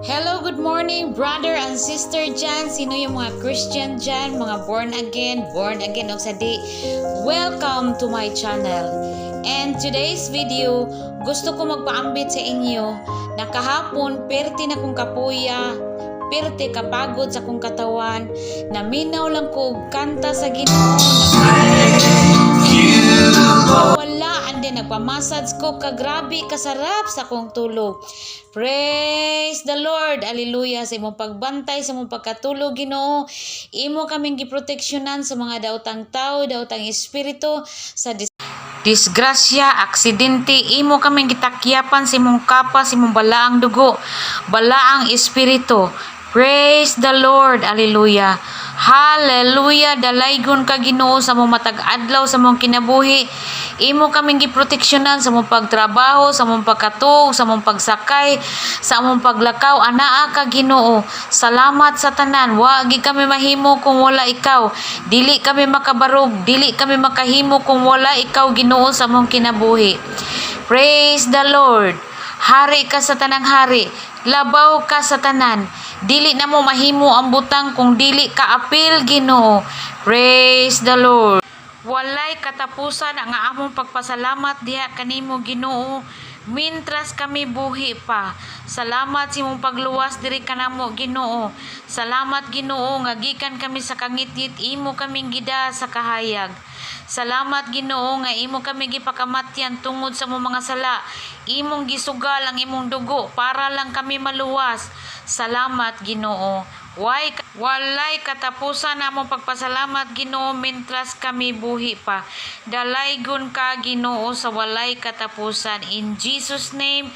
Hello, good morning, brother and sister dyan. Sino yung mga Christian dyan, mga born again o sa di. Welcome to my channel. And today's video, gusto ko magpaambit sa inyo na kahapon, perti na kong kapuya, perti kapagod sa kong katawan, naminaw lang ko kanta sa Ginoo, wala, and then nagpamassage ko, kagrabe, kasarap sa kong tulog. Praise the Lord, hallelujah, sa imong pagbantay, sa imong pagkatulog, Ginoo. Imo kaming giproteksyonan sa mga daotang tao, daotang espiritu, sa disgrasya, aksidente, imo kaming gitakyapan sa imong kapa, sa imong balaang dugo, balaang espiritu. Praise the Lord, hallelujah. Hallelujah, dalaygon ka Ginoo sa mong matag adlaw sa mong kinabuhi. Imo kaming giproteksyonan sa mong pagtrabaho, sa mong pagkatuog, sa mong pagsakay, sa mong paglakaw. Anaa ka Ginoo. Salamat sa tanan. Wa gi kami mahimo kung wala ikaw. Dili kami makabarog, dili kami makahimo kung wala ikaw Ginoo sa mong kinabuhi. Praise the Lord. Hari ka sa tanang hari. Labaw ka sa tanan. Dili na mo mahimo ang butang kung dili ka apil Ginoo. Praise the Lord. Walay katapusan ang among pagpasalamat diha kanimo Ginoo mintras kami buhi pa. Salamat sa imong pagluwas diri kanamo Ginoo. Salamat Ginoo nga gikan kami sa kangitngit, imo kaming gida sa kahayag. Salamat Ginoo nga imo kami gipakamatyan tungod sa among mga sala. Imong gisugal ang imong dugo para lang kami maluwas. Salamat Ginoo. Walay katapusan namong pagpasalamat Ginoo mintras kami buhi pa. Dalaygon ka Ginoo sa walay katapusan. In Jesus name,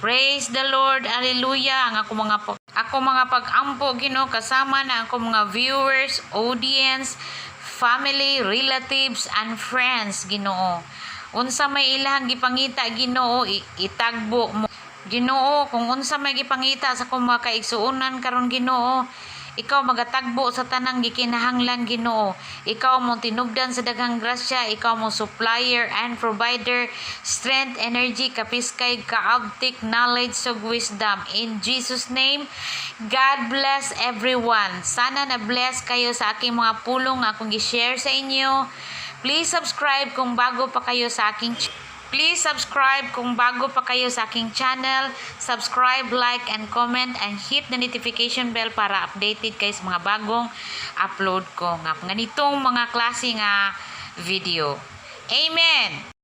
praise the Lord. Hallelujah. Ang ako mga pag-ampo Ginoo kasama na ako mga viewers, audience, family, relatives and friends Ginoo. Unsa may ilahang gipangita Ginoo, itagbo mo Ginoo. Kung unsa may gipangita sa akong mga kaigsuonan karon Ginoo, ikaw magatagbo sa tanang gikinahanglan Ginoo. Ikaw mo tinubdan sa daghang grasya, ikaw mo supplier and provider, strength, energy, kapiskay, kaabtik, knowledge, ug wisdom. In Jesus name, God bless everyone. Sana na-bless kayo sa aking mga pulong nga akong gi-share sa inyo. Please subscribe kung bago pa kayo sa aking channel. Subscribe, like, and comment, and hit the notification bell para updated kayo sa mga bagong upload ko nga ganitong mga klase nga video. Amen!